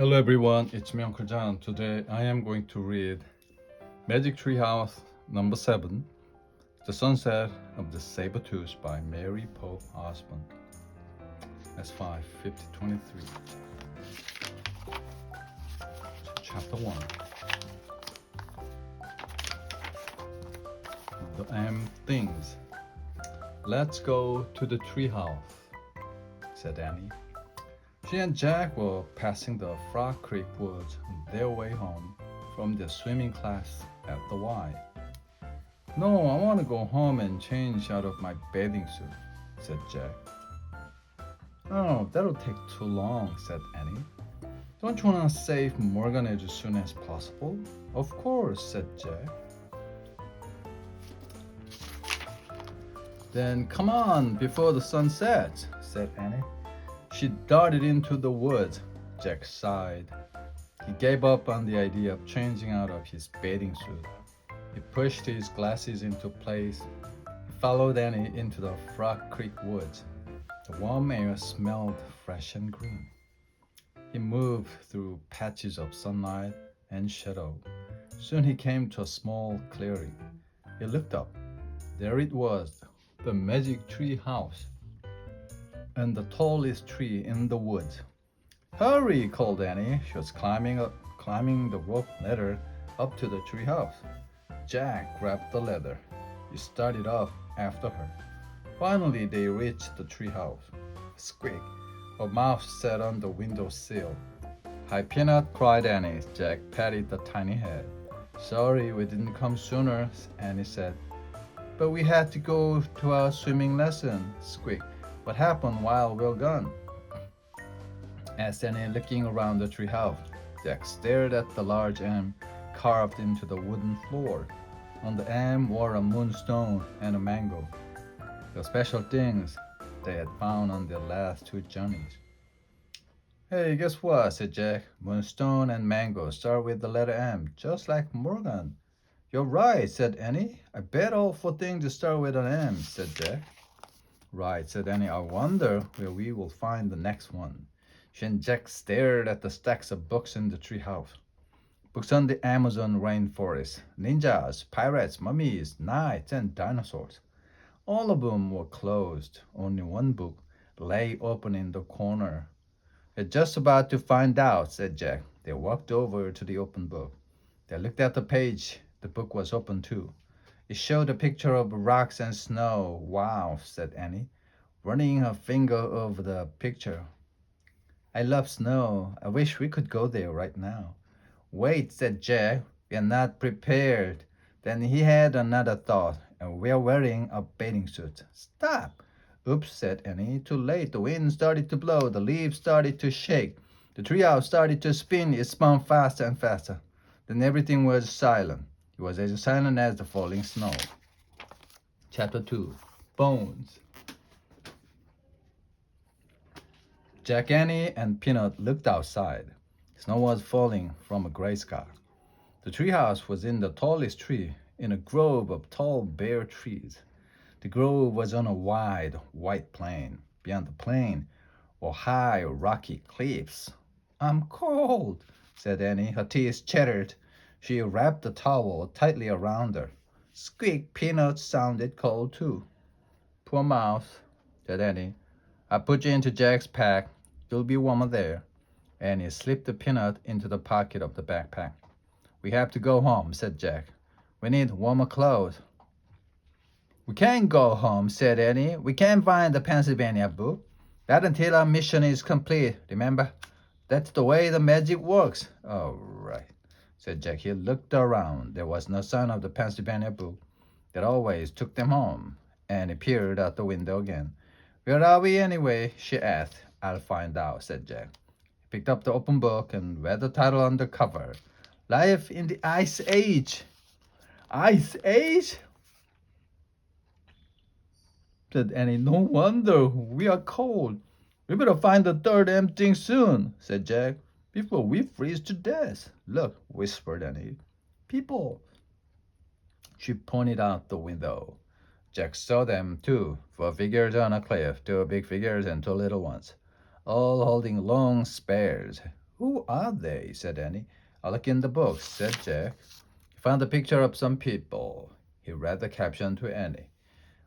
Hello everyone, it's me Uncle John. Today I am going to read Magic Tree House number 7, The Sunset of the Sabertooth by Mary Pope Osborne. S5 5023. Chapter 1. The M things. Let's go to the tree house, said Annie. She and Jack were passing the Frog Creek woods on their way home from their swimming class at the Y. No, I want to go home and change out of my bathing suit, said Jack. Oh, that'll take too long, said Annie. Don't you want to save Morgan as soon as possible? Of course, said Jack. Then come on before the sun sets, said Annie. She darted into the woods. Jack sighed. He gave up on the idea of changing out of his bathing suit. He pushed his glasses into place. He followed Annie into the Frog Creek woods. The warm air smelled fresh and green. He moved through patches of sunlight and shadow. Soon he came to a small clearing. He looked up. There it was, the magic tree house, and the tallest tree in the woods. Hurry, called Annie. She was climbing the rope ladder up to the treehouse. Jack grabbed the ladder. He started off after her. Finally, they reached the treehouse. Squeak! A mouse sat on the window sill. Hi, Peanut, cried Annie. Jack patted the tiny head. Sorry we didn't come sooner, Annie said. But we had to go to our swimming lesson. Squeak! What happened while we're gone? Asked Annie, looking around the treehouse. Jack stared at the large M carved into the wooden floor. On the M were a moonstone and a mango, the special things they had found on their last two journeys. Hey, guess what? Said Jack. Moonstone and mango start with the letter M, just like Morgan. You're right, said Annie. I bet all 4 things start with an M, said Jack. Right, said Annie. I wonder where we will find the next one. She and Jack stared at the stacks of books in the treehouse. Books on the Amazon rainforest, ninjas, pirates, mummies, knights, and dinosaurs. All of them were closed. Only one book lay open in the corner. We're just about to find out, said Jack. They walked over to the open book. They looked at the page. The book was open too. It showed a picture of rocks and snow. Wow, said Annie, running her finger over the picture. I love snow. I wish we could go there right now. Wait, said Jack. We are not prepared. Then he had another thought. And we are wearing a bathing suit. Stop! Oops, said Annie. Too late. The wind started to blow. The leaves started to shake. The treehouse started to spin. It spun faster and faster. Then everything was silent. It was as silent as the falling snow. Chapter 2. Bones. Jack, Annie, and Peanut looked outside. Snow was falling from a gray sky. The treehouse was in the tallest tree in a grove of tall bare trees. The grove was on a wide, white plain. Beyond the plain were high, rocky cliffs. I'm cold, said Annie. Her teeth chattered. She wrapped the towel tightly around her. Squeak! Peanut sounded cold too. Poor mouse, said Annie. I'll put you into Jack's pack. You'll be warmer there. Annie slipped the Peanut into the pocket of the backpack. We have to go home, said Jack. We need warmer clothes. We can't go home, said Annie. We can't find the Pennsylvania book. Not until our mission is complete, remember? That's the way the magic works. All right, said Jack. He looked around. There was no sign of the Pennsylvania book that always took them home. Annie peered out the window again. Where are we anyway? She asked. I'll find out, said Jack. He picked up the open book and read the title on the cover. Life in the Ice Age. Ice Age? Said Annie. No wonder we are cold. We better find the third M thing soon, said Jack, before we freeze to death. Look, whispered Annie. People. She pointed out the window. Jack saw them too, 4 figures on a cliff, 2 big figures and 2 little ones, all holding long spears. Who are they? Said Annie. I'll look in the books, said Jack. He found a picture of some people. He read the caption to Annie.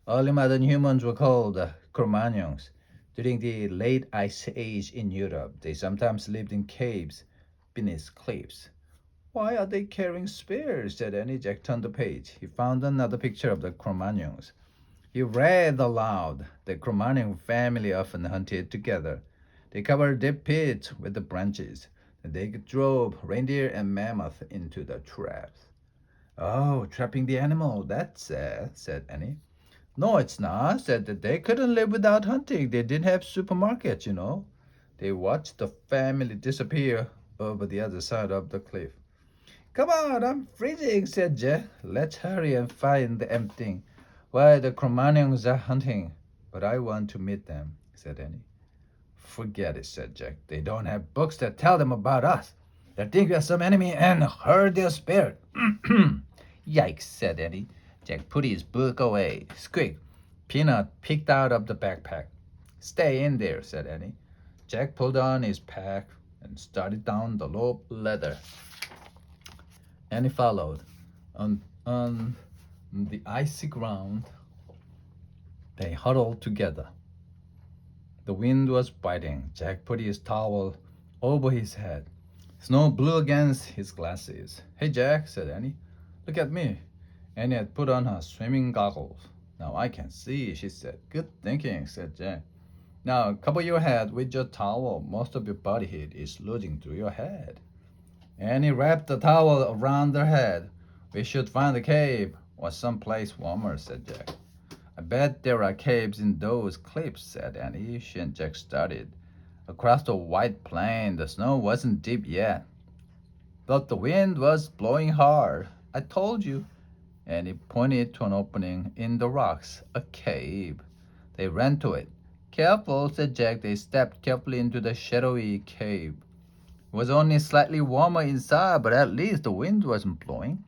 Early modern humans were called Cro-Magnons. During the late Ice Age in Europe, they sometimes lived in caves beneath cliffs. Why are they carrying spears? Said Annie. Jack turned the page. He found another picture of the Cro-Magnons. He read aloud. The Cro-Magnon family often hunted together. They covered their pits with the branches. They drove reindeer and mammoth into the traps. Oh, trapping the animal, that's sad, said Annie. No, it's not, said that they couldn't live without hunting. They didn't have supermarkets. They watched the family disappear over the other side of the cliff. Come on, I'm freezing, said Jack. Let's hurry and find the empty. Why, the Cro-Magnons are hunting. But I want to meet them, said Annie. Forget it, said Jack. They don't have books that tell them about us. They think we are some enemy and hurt their spirit. Yikes, said Annie. Jack put his book away. Squeak. Peanut peeked out of the backpack. Stay in there, said Annie. Jack pulled on his pack and started down the rope ladder. Annie followed. On the icy ground, they huddled together. The wind was biting. Jack put his towel over his head. Snow blew against his glasses. Hey, Jack, said Annie. Look at me. Annie had put on her swimming goggles. Now I can see, she said. Good thinking, said Jack. Now cover your head with your towel. Most of your body heat is losing to your head. Annie wrapped the towel around her head. We should find a cave or some place warmer, said Jack. I bet there are caves in those cliffs, said Annie. She and Jack started. Across the white plain, the snow wasn't deep yet, but the wind was blowing hard. I told you. Annie pointed to an opening in the rocks, a cave. They ran to it. Careful, said Jack. They stepped carefully into the shadowy cave. It was only slightly warmer inside, but at least the wind wasn't blowing.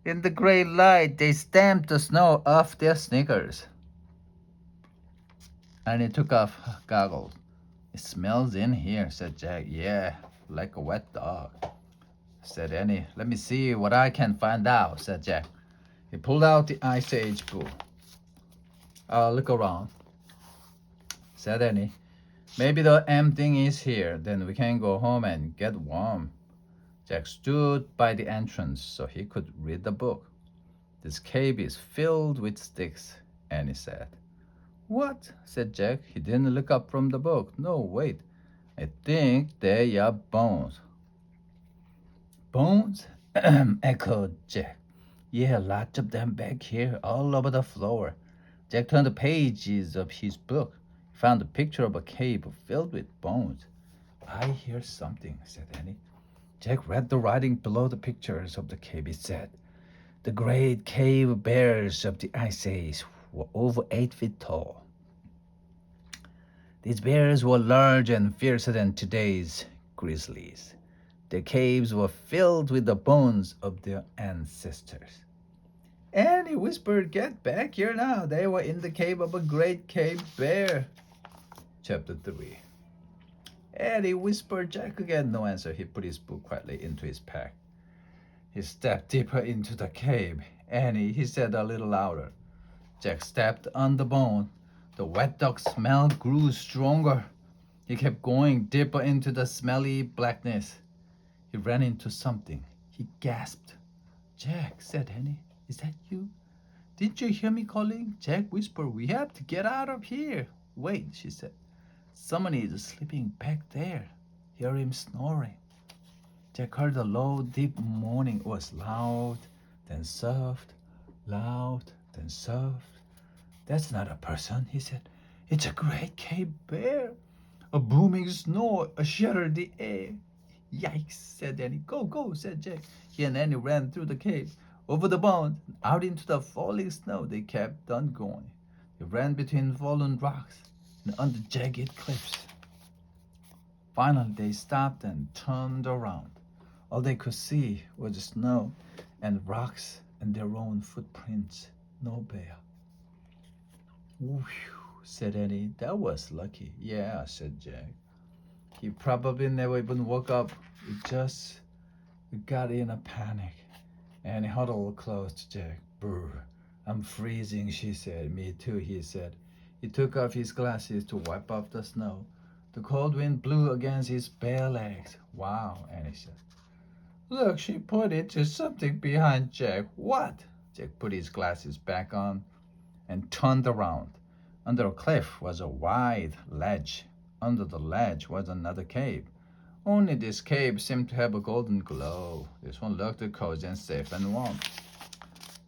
In the gray light, they stamped the snow off their sneakers. Annie took off her goggles. It smells in here, said Jack. Yeah, like a wet dog, said Annie. Let me see what I can find out, said Jack. He pulled out the Ice Age book. I'll look around, said Annie. Maybe the thing is here, then we can go home and get warm. Jack stood by the entrance so he could read the book. This cave is filled with sticks, Annie said. What? said Jack. He didn't look up from the book. No, wait. I think they are bones. Bones? Echoed Jack. Yeah, lots of them back here, all over the floor. Jack turned the pages of his book. He found a picture of a cave filled with bones. I hear something, said Annie. Jack read the writing below the pictures of the cave. It said, the great cave bears of the Ice Age were over 8 feet tall. These bears were larger and fiercer than today's grizzlies. Their caves were filled with the bones of their ancestors. Annie whispered, get back here now. They were in the cave of a great cave bear. Chapter 3. Annie whispered. Jack again. No answer. He put his book quietly into his pack. He stepped deeper into the cave. Annie, he said a little louder. Jack stepped on the bone. The wet dog smell grew stronger. He kept going deeper into the smelly blackness. He ran into something. He gasped. Jack, said Annie, is that you? Didn't you hear me calling? Jack whispered, we have to get out of here. Wait, she said. Someone is sleeping back there. Hear him snoring. Jack heard a low, deep moaning. It was loud, then soft, loud, then soft. That's not a person, he said. It's a great cave bear. A booming snore shattered the air. Yikes, said Annie. Go, go, said Jack. He and Annie ran through the cave, over the pond, out into the falling snow. They kept on going. They ran between fallen rocks and under jagged cliffs. Finally, they stopped and turned around. All they could see was snow and rocks and their own footprints. No bear. Whew, said Annie. That was lucky. Yeah, said Jack. He probably never even woke up. He just got in a panic. Annie huddled close to Jack. Brr, I'm freezing, she said. Me too, he said. He took off his glasses to wipe off the snow. The cold wind blew against his bare legs. Wow, Annie said. Look, she pointed to something behind Jack. What? Jack put his glasses back on and turned around. Under a cliff was a wide ledge. Under the ledge was another cave. Only this cave seemed to have a golden glow. This one looked cozy and safe and warm.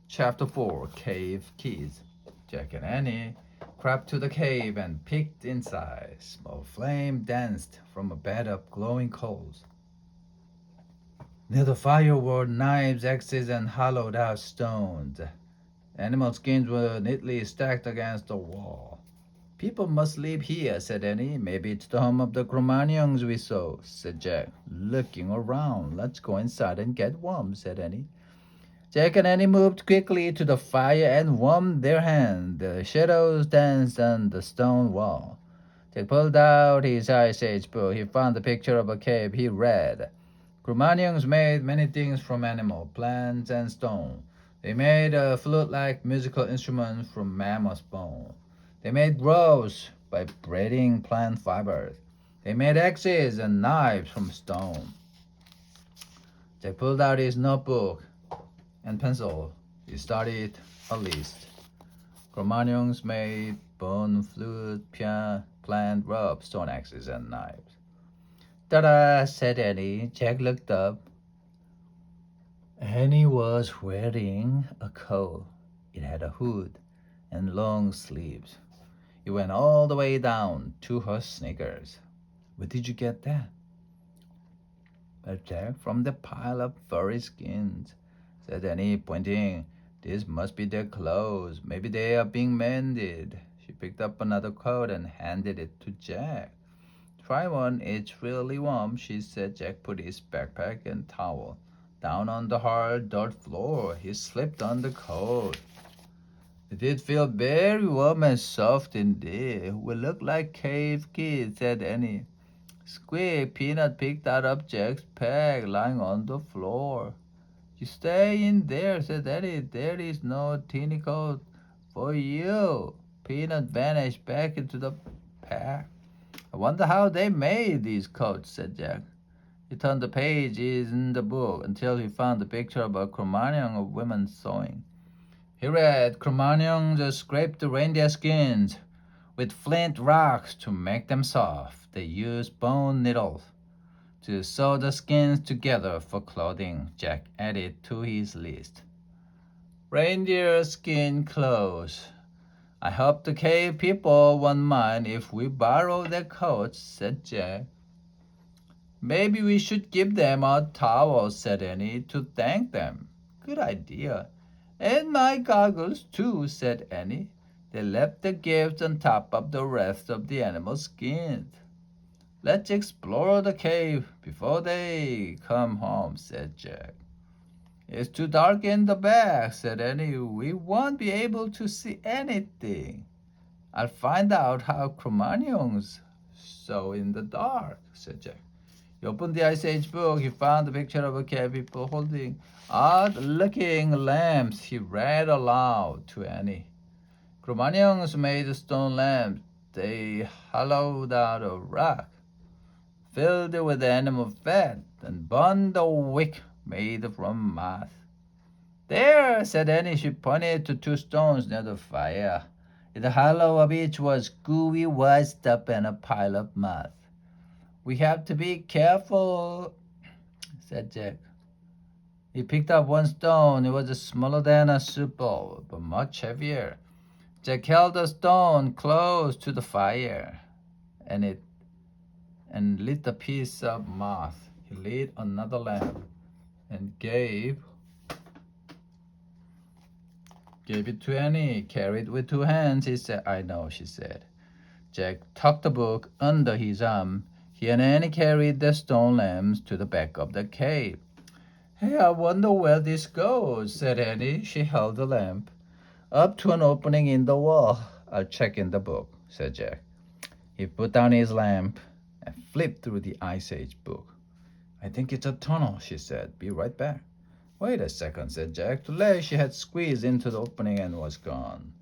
Chapter 4, Cave Keys. Jack and Annie crept to the cave and peeked inside. Small flame danced from a bed of glowing coals. Near the fire were knives, axes, and hollowed-out stones. Animal skins were neatly stacked against the wall. People must live here, said Annie. Maybe it's the home of the Cro-Magnons we saw, said Jack, looking around. Let's go inside and get warm, said Annie. Jack and Annie moved quickly to the fire and warmed their hands. The shadows danced on the stone wall. Jack pulled out his Ice Age book. He found a picture of a cave. He read. Cro-Magnons made many things from animal, plants, and stone. They made a flute-like musical instrument from mammoth bone. They made groves by braiding plant fibers. They made axes and knives from stone. Jack pulled out his notebook and pencil. He started a list. Cro-Magnons made bone, flute, plant, rope, stone axes, and knives. Ta-da, said Annie. Jack looked up. Annie was wearing a coat. It had a hood and long sleeves. It went all the way down to her sneakers. Where did you get that? Well, Jack, from the pile of furry skins, said Annie, pointing. This must be their clothes. Maybe they are being mended. She picked up another coat and handed it to Jack. Try one, it's really warm, she said. Jack put his backpack and towel down on the hard dirt floor. He slipped on the coat. It did feel very warm and soft indeed. We look like cave kids, said Annie. Squeak, Peanut picked out up Jack's pack lying on the floor. You stay in there, said Annie. There is no teeny coat for you. Peanut vanished back into the pack. I wonder how they made these coats, said Jack. He turned the pages in the book until he found a picture of a Cro-Magnon of women sewing. He read, Cro-Magnons scraped the reindeer skins with flint rocks to make them soft. They used bone needles to sew the skins together for clothing. Jack added to his list. Reindeer skin clothes. I hope the cave people won't mind if we borrow their coats, said Jack. Maybe we should give them our towels, said Annie, to thank them. Good idea. And my goggles, too, said Annie. They left the gifts on top of the rest of the animal skins. Let's explore the cave before they come home, said Jack. It's too dark in the back, said Annie. We won't be able to see anything. I'll find out how Cro-Magnons sew in the dark, said Jack. He opened the Ice Age book. He found a picture of a cave people holding odd-looking lamps. He read aloud to Annie. Cro-Magnons made stone lamps. They hollowed out a rock, filled it with animal fat, and burned a wick made from moss. There, said Annie. She pointed to two stones near the fire. In the hollow of each was gooey white stuff and a pile of moss. We have to be careful, said Jack. He picked up one stone. It was smaller than a soup bowl, but much heavier. Jack held the stone close to the fire, and lit a piece of moss. He lit another lamp and gave it to Annie. Carried with two hands, he said. I know, she said. Jack tucked the book under his arm. He and Annie carried the stone lamps to the back of the cave. Hey, I wonder where this goes, said Annie. She held the lamp up to an opening in the wall. I'll check in the book, said Jack. He put down his lamp and flipped through the Ice Age book. I think it's a tunnel, she said. Be right back. Wait a second, said Jack. Too late, she had squeezed into the opening and was gone.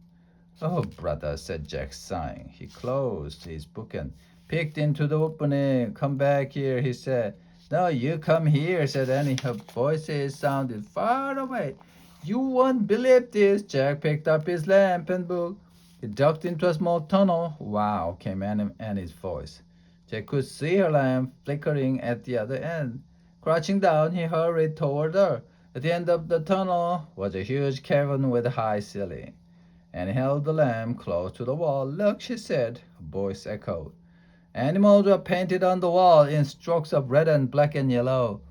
Oh, brother, said Jack, sighing. He closed his book and peeked into the opening. Come back here, he said. No, you come here, said Annie. Her voices sounded far away. You won't believe this. Jack picked up his lamp and book. He ducked into a small tunnel. Wow, came Annie's voice. Jack could see her lamp flickering at the other end. Crouching down, he hurried toward her. At the end of the tunnel was a huge cavern with a high ceiling. Annie held the lamp close to the wall. Look, she said. Her voice echoed. Animals were painted on the wall in strokes of red and black and yellow.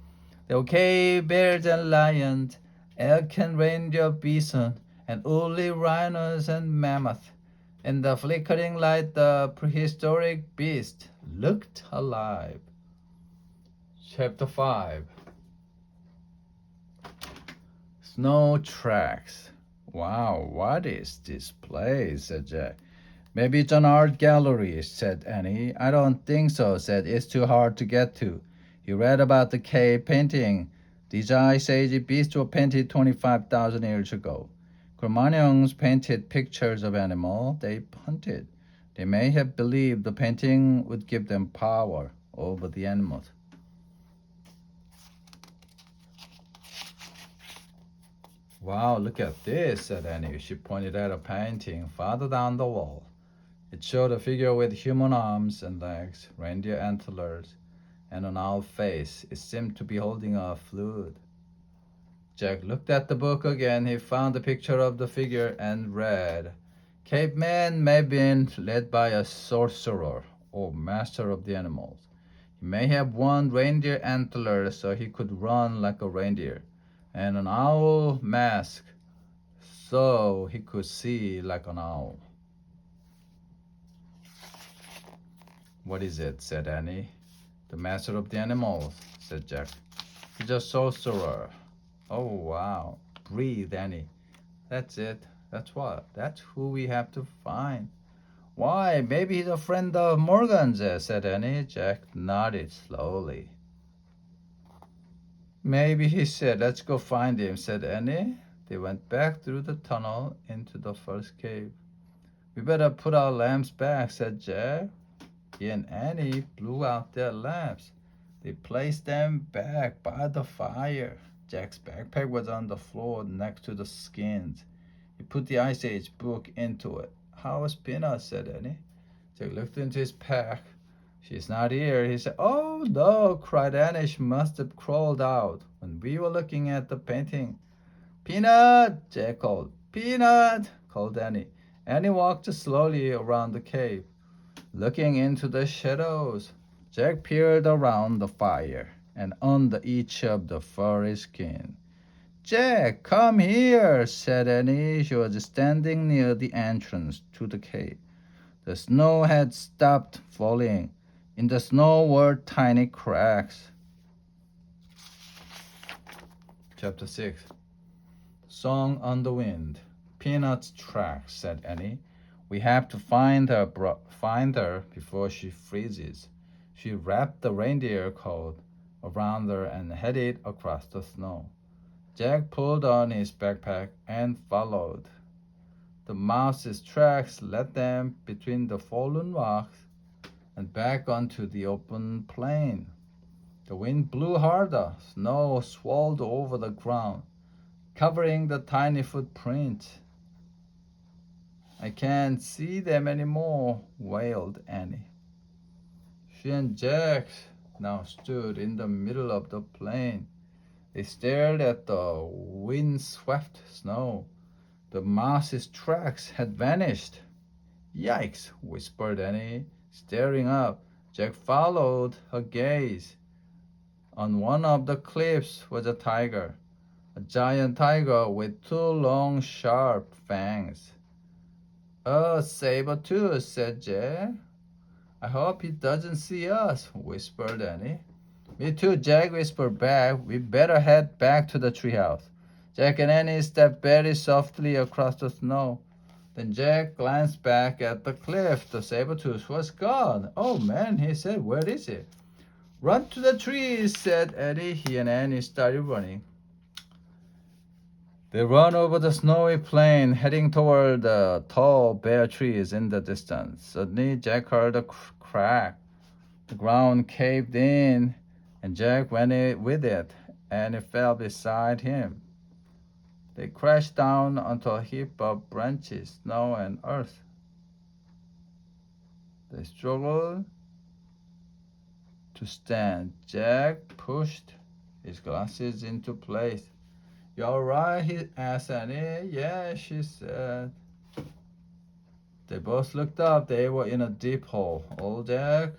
There were cave bears and lions, elk and reindeer bison, and woolly rhinos and mammoth. In the flickering light, the prehistoric beast looked alive. Chapter 5. Snow Tracks. Wow, what is this place? Said Jack. Maybe it's an art gallery, said Annie. I don't think so, said it's too hard to get to. He read about the cave painting. These Ice Age beasts were painted 25,000 years ago. Cro-Magnons painted pictures of animals they hunted. They may have believed the painting would give them power over the animals. Wow, look at this, said Annie. She pointed at a painting farther down the wall. It showed a figure with human arms and legs, reindeer antlers, and an owl face. It seemed to be holding a flute. Jack looked at the book again. He found a picture of the figure and read, Caveman may have been led by a sorcerer or master of the animals. He may have worn reindeer antlers so he could run like a reindeer, and an owl mask so he could see like an owl. What is it? Said Annie. The master of the animals, said Jack. He's a sorcerer. Oh, wow. Breathe, Annie. That's it. That's what? That's who we have to find. Why, maybe he's a friend of Morgan's, said Annie. Jack nodded slowly. Maybe, he said. Let's go find him, said Annie. They went back through the tunnel into the first cave. We better put our lamps back, said Jack. He and Annie blew out their lamps. They placed them back by the fire. Jack's backpack was on the floor next to the skins. He put the Ice Age book into it. How is Peanut? Said Annie. Jack looked into his pack. She's not here. He said, Oh, no, cried Annie. She must have crawled out when we were looking at the painting. Peanut, Jack called. Peanut, called Annie. Annie walked slowly around the cave, looking into the shadows. Jack peered around the fire and under each of the furry skin. Jack, come here, said Annie. She was standing near the entrance to the cave. The snow had stopped falling. In the snow were tiny cracks. Chapter 6. Song on the Wind. Peanut's tracks, said Annie. We have to find her before she freezes. She wrapped the reindeer coat around her and headed across the snow. Jack pulled on his backpack and followed. The mouse's tracks led them between the fallen rocks and back onto the open plain. The wind blew harder. Snow swirled over the ground, covering the tiny footprints. I can't see them anymore, wailed Annie. She and Jack now stood in the middle of the plain. They stared at the wind-swept snow. The mouse's tracks had vanished. Yikes, whispered Annie, staring up. Jack followed her gaze. On one of the cliffs was a tiger, a giant tiger with two long, sharp fangs. Oh, Sabertooth, said Jack. I hope he doesn't see us, whispered Annie. Me too, Jack whispered back. We better head back to the treehouse. Jack and Annie stepped very softly across the snow. Then Jack glanced back at the cliff. The Sabertooth was gone. Oh man, he said, where is it? Run to the trees, said Eddie. He and Annie started running. They ran over the snowy plain, heading toward the tall, bare trees in the distance. Suddenly, Jack heard a crack. The ground caved in, and Jack went with it, and it fell beside him. They crashed down onto a heap of branches, snow, and earth. They struggled to stand. Jack pushed his glasses into place. "You all right?" he asked Annie. "Yeah," she said. They both looked up. They were in a deep hole. Old Jack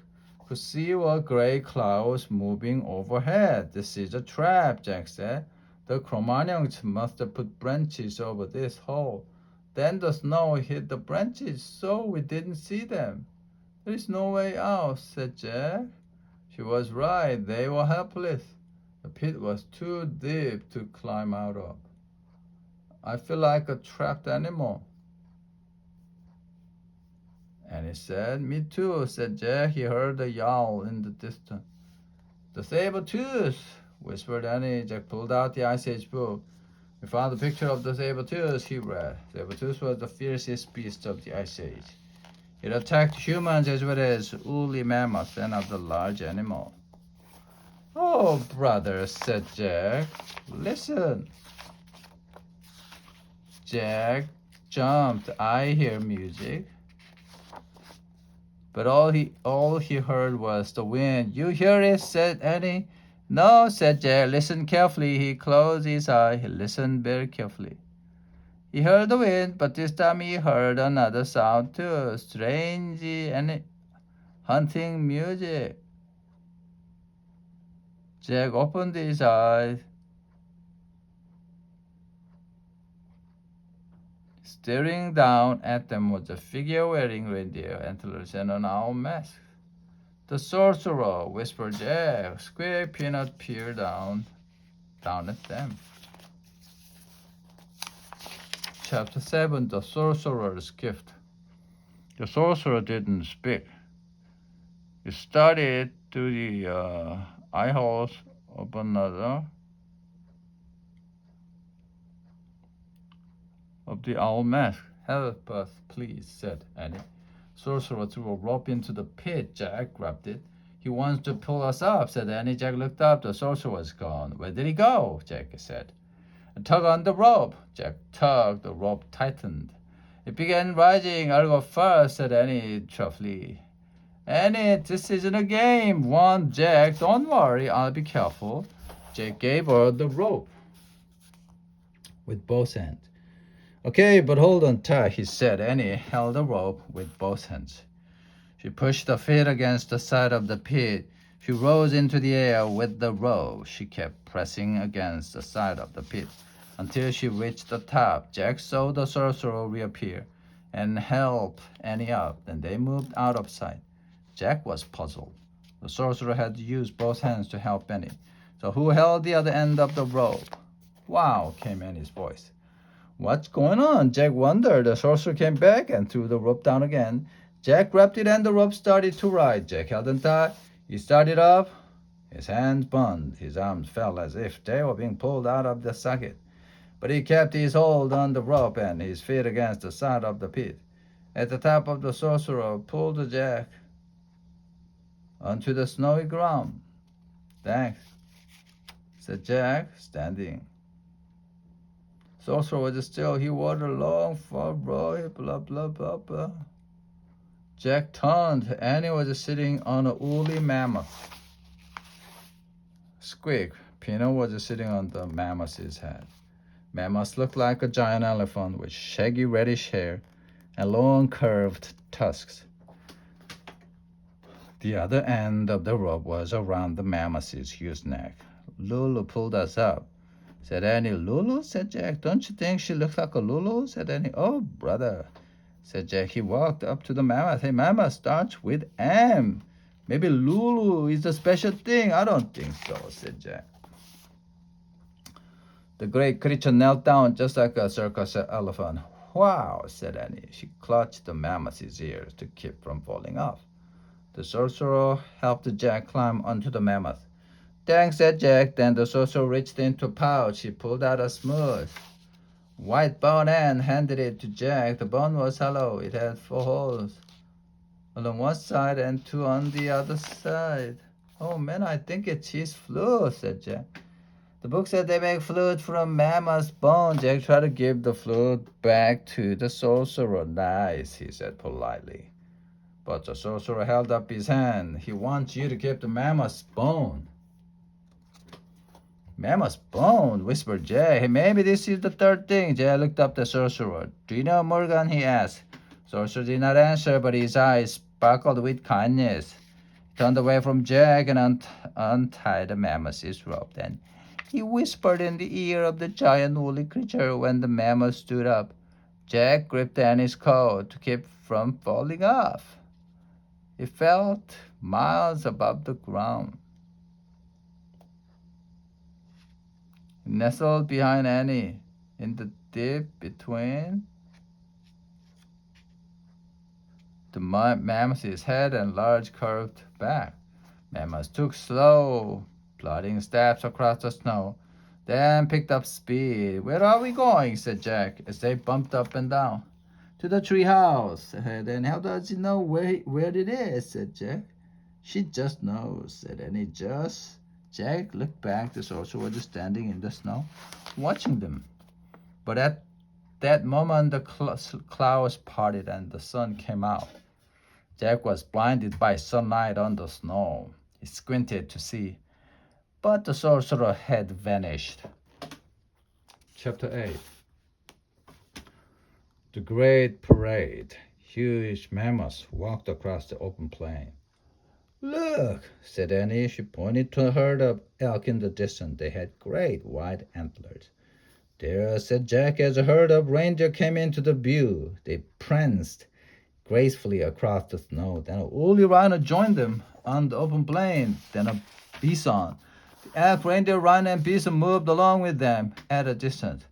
could see were gray clouds moving overhead. "This is a trap," Jack said. "The Cro-Magnons must have put branches over this hole. Then the snow hit the branches, so we didn't see them." "There is no way out," said Jack. She was right. They were helpless. The pit was too deep to climb out of. "I feel like a trapped animal." And he said, "Me too," said Jack. He heard a yowl in the distance. "The Sabertooth," whispered Annie. Jack pulled out the Ice Age book. "We found a picture of the Sabertooth," he read. Sabertooth was the fiercest beast of the Ice Age. It attacked humans as well as woolly mammoths and other large animals. "Oh, brother," said Jack. "Listen." Jack jumped. "I hear music." But all he heard was the wind. "You hear it?" said Annie. "No," said Jack. "Listen carefully." He closed his eye. He listened very carefully. He heard the wind, but this time he heard another sound too. Strange and hunting music. Jack opened his eyes. Staring down at them was a figure wearing reindeer antlers and an owl mask. "The sorcerer," whispered Jack. Square Peanut peered down at them. Chapter 7: The Sorcerer's Gift. The sorcerer didn't speak. He started through the eye holes of another of the owl mask. "Help us, please," said Annie. Sorcerer threw a rope into the pit. Jack grabbed it. "He wants to pull us up," said Annie. Jack looked up. The sorcerer was gone. "Where did he go?" Jack said. "Tug on the rope." Jack tugged. The rope tightened. "It began rising." "I'll go first," said Annie cheerfully. "Annie, this isn't a game," warned Jack. "Don't worry, I'll be careful." Jack gave her the rope with both hands. "Okay, but hold on tight," he said. Annie held the rope with both hands. She pushed her feet against the side of the pit. She rose into the air with the rope. She kept pressing against the side of the pit until she reached the top. Jack saw the sorcerer reappear and help Annie up. Then they moved out of sight. Jack was puzzled. The sorcerer had to use both hands to help Annie. So who held the other end of the rope? "Wow," came Annie's voice. "What's going on?" Jack wondered. The sorcerer came back and threw the rope down again. Jack grabbed it and the rope started to rise. Jack held on tight. He started up. His hands burned. His arms felt as if they were being pulled out of the socket. But he kept his hold on the rope and his feet against the side of the pit. At the top of the sorcerer pulled Jack onto the snowy ground. "Thanks," said Jack, standing. Sorcerer was still. He wore a long fur robe, blah, blah, blah, blah. Jack turned. Annie was sitting on a woolly mammoth. Squeak. Peanut was sitting on the mammoth's head. Mammoth looked like a giant elephant with shaggy reddish hair and long curved tusks. The other end of the rope was around the mammoth's huge neck. "Lulu pulled us up," said Annie. "Lulu?" said Jack. "Don't you think she looks like a Lulu?" said Annie. "Oh, brother," said Jack. He walked up to the mammoth. "Hey, mammoth starts with M. Maybe Lulu is a special thing." "I don't think so," said Jack. The great creature knelt down just like a circus elephant. "Wow," said Annie. She clutched the mammoth's ears to keep from falling off. The sorcerer helped Jack climb onto the mammoth. Thanks, said Jack. Then the sorcerer reached into a pouch. He pulled out a smooth white bone and handed it to Jack. The bone was hollow. It had 4 holes on one side and 2 on the other side. Oh man, I think it's his flute, said Jack. The book said they make flute from mammoth's bone. Jack tried to give the flute back to the sorcerer. Nice, he said politely. But the sorcerer held up his hand. He wants you to keep the mammoth's bone. Mammoth's bone, whispered Jay. Hey, maybe this is the third thing. Jay looked up the sorcerer. Do you know Morgan? He asked. Sorcerer did not answer, but his eyes sparkled with kindness. He turned away from Jack and untied the mammoth's rope. Then he whispered in the ear of the giant woolly creature. When the mammoth stood up, Jack gripped Annie's coat to keep from falling off. He felt miles above the ground. He nestled behind Annie in the deep between the mammoth's head and large curved back. Mammoth took slow, plodding steps across the snow, then picked up speed. Where are we going? Said Jack as they bumped up and down. To the tree house. Then how does he know where it is? Said Jack. She just knows, said Annie. Just. Jack looked back. The sorcerer was standing in the snow, watching them. But at that moment, the clouds parted and the sun came out. Jack was blinded by sunlight on the snow. He squinted to see, but the sorcerer had vanished. Chapter 8. The Great Parade. Huge mammoths walked across the open plain. Look, said Annie. She pointed to a herd of elk in the distance. They had great white antlers. There, said Jack, as a herd of reindeer came into the view. They pranced gracefully across the snow. Then a woolly rhino joined them on the open plain. Then a bison. The elk, reindeer, rhino, and bison moved along with them at a distance.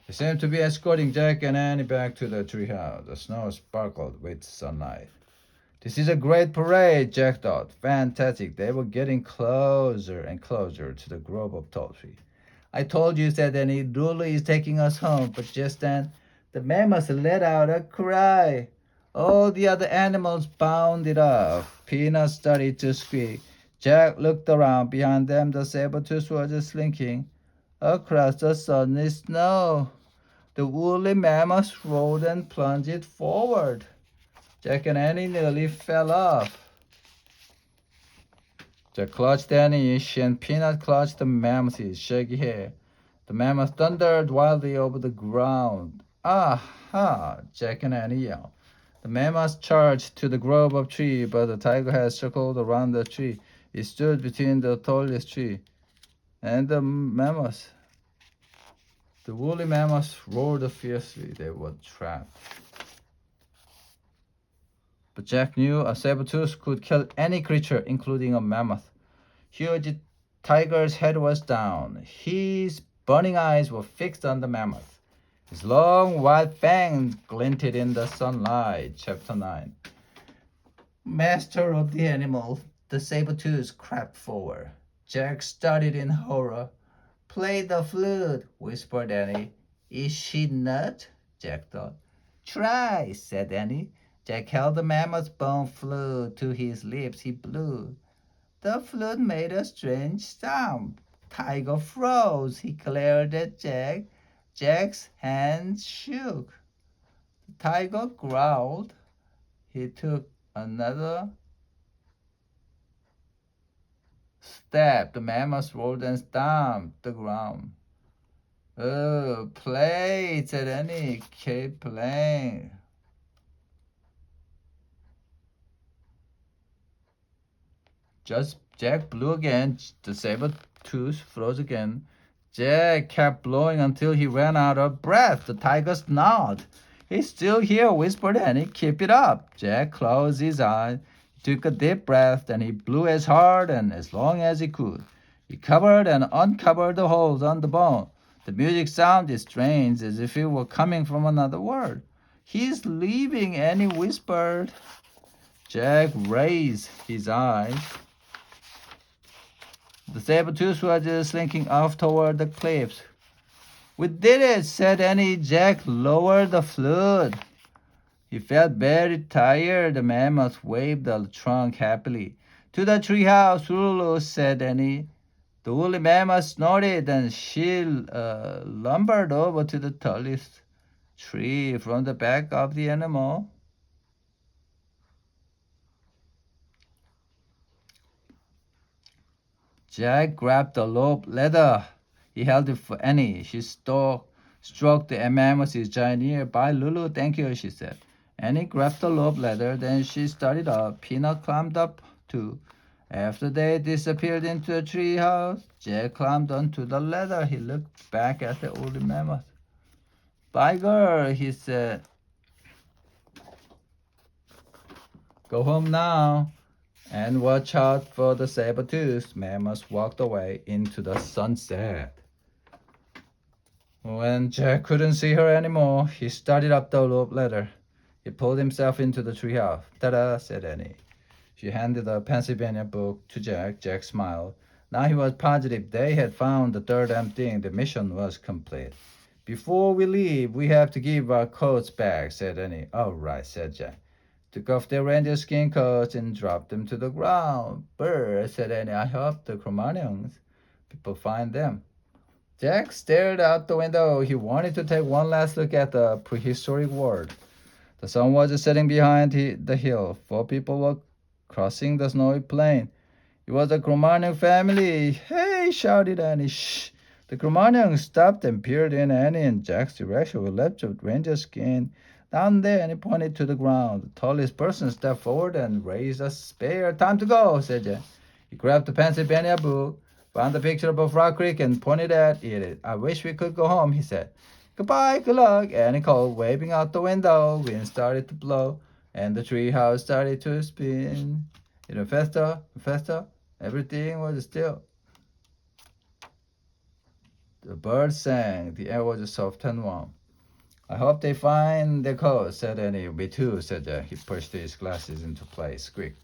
They seemed to be escorting Jack and Annie back to the treehouse. The snow sparkled with sunlight. This is a great parade, Jack thought. Fantastic. They were getting closer and closer to the grove of tall trees. I told you, said Annie, Lulu is taking us home. But just then, the mammoth let out a cry. All the other animals bounded off. Peanut started to squeak. Jack looked around. Behind them, the Sabertooth was slinking across the sunny snow. The woolly mammoth rolled and plunged forward. Jack and Annie nearly fell off. Jack clutched Annie. She and Peanut clutched the mammoth's shaggy hair. The mammoth thundered wildly over the ground. Aha! Jack and Annie yelled. The mammoth charged to the grove of trees, but the tiger had circled around the tree. It stood between the tallest tree and the mammoth. The woolly mammoths roared fiercely. They were trapped. But Jack knew a saber-tooth could kill any creature, including a mammoth. Huge tiger's head was down. His burning eyes were fixed on the mammoth. His long white fangs glinted in the sunlight. Chapter 9. Master of the animal, the saber-tooth crept forward. Jack started in horror. Play the flute, whispered Annie. Is she not? Jack thought. Try, said Annie. Jack held the mammoth bone flute to his lips. He blew. The flute made a strange sound. Tiger froze. He glared at Jack. Jack's hands shook. The tiger growled. He took another step. The mammoth rolled and stomped the ground. Oh, play, said Annie. Keep playing. Just Jack blew again. The saber-tooth froze again. Jack kept blowing until he ran out of breath. The tiger snarled. He's still here, whispered Annie. Keep it up. Jack closed his eyes. He took a deep breath, and he blew as hard and as long as he could. He covered and uncovered the holes on the bone. The music sounded strange, as if it were coming from another world. He's leaving, Annie whispered. Jack raised his eyes. The Sabertooth was slinking off toward the cliffs. "We did it," said Annie. Jack lowered the flute. He felt very tired. The mammoth waved the trunk happily. "To the treehouse, Lulu," said Annie. The woolly mammoth snorted, and she lumbered over to the tallest tree from the back of the animal. Jack grabbed the rope ladder. He held it for Annie. She stroked the mammoth's giant ear. "Bye, Lulu. Thank you," she said. Annie grabbed the rope ladder. Then she started up. Peanut climbed up too. After they disappeared into the treehouse, Jack climbed onto the ladder. He looked back at the old mammoth. "Bye, girl," he said. "Go home now and watch out for the saber-tooth." Mammoth walked away into the sunset. When Jack couldn't see her anymore, he started up the rope ladder. He pulled himself into the treehouse. "Ta-da," said Annie. She handed the Pennsylvania book to Jack. Jack smiled. Now he was positive they had found the third thing. The mission was complete. "Before we leave, we have to give our coats back," said Annie. "All right," said Jack. Took off their reindeer skin coats and dropped them to the ground. "Brr," said Annie. "I hope the Cro-Magnons people find them." Jack stared out the window. He wanted to take one last look at the prehistoric world. The sun was setting behind the hill. 4 people were crossing the snowy plain. It was the Cro-Magnon family. "Hey!" shouted Annie. "Shh!" The Cro-Magnons stopped and peered in Annie and Jack's direction. "We left your reindeer skin down there," and he pointed to the ground. The tallest person stepped forward and raised a spear. "Time to go," said Jack. He grabbed the Pennsylvania book, found the picture of Frog Creek, and pointed at it. "I wish we could go home," he said. "Goodbye, good luck," Annie called, waving out the window. Wind started to blow, and the treehouse started to spin. It went faster and faster. Everything was still. The birds sang. The air was soft and warm. "I hope they find their coat," said Annie. "Me too," said Jack. He pushed his glasses into place. Squeak.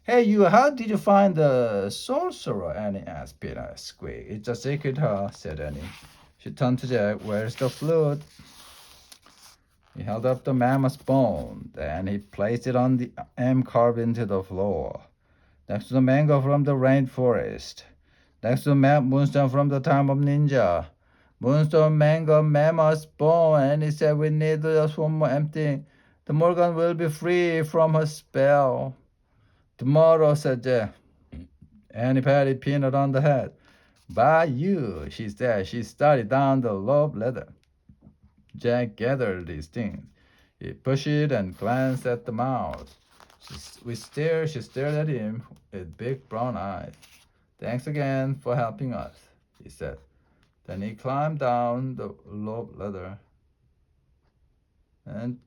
"Hey, you, how did you find the sorcerer?" Annie asked. Peter. Squeak. "It's a secret, huh?" said Annie. She turned to Jack. "Where's the flute?" He held up the mammoth bone. Then he placed it on the M carved into the floor, next to the mango from the rainforest, next to the moonstone from the time of ninja. "Moonstone, mango, mammoth bone," and he said, "We need just one more empty. The Morgan will be free from her spell." "Tomorrow," said Jack. And he patted Peanut on the head. "Bye, you," she said. She started down the rope ladder. Jack gathered these things. He pushed it and glanced at the mouse. She stared at him with big brown eyes. "Thanks again for helping us," he said. Then he climbed down the rope ladder and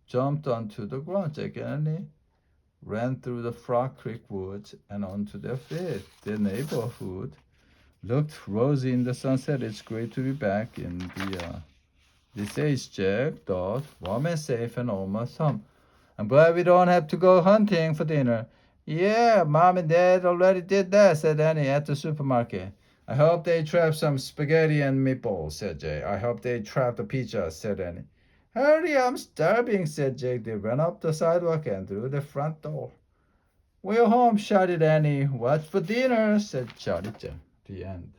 jumped onto the ground. Jack and Annie ran through the Frog Creek woods and onto their feet. Their neighborhood looked rosy in the sunset. "It's great to be back in this age," Jack thought. "Warm and safe and almost home. I'm glad we don't have to go hunting for dinner." "Yeah, Mom and Dad already did that," said Annie at the supermarket. "I hope they trapped some spaghetti and meatballs," said Jake. "I hope they trapped a pizza," said Annie. "Hurry, I'm starving," said Jake. They ran up the sidewalk and through the front door. "We're home," shouted Annie. "What's for dinner?" said Charlie Jack. The end.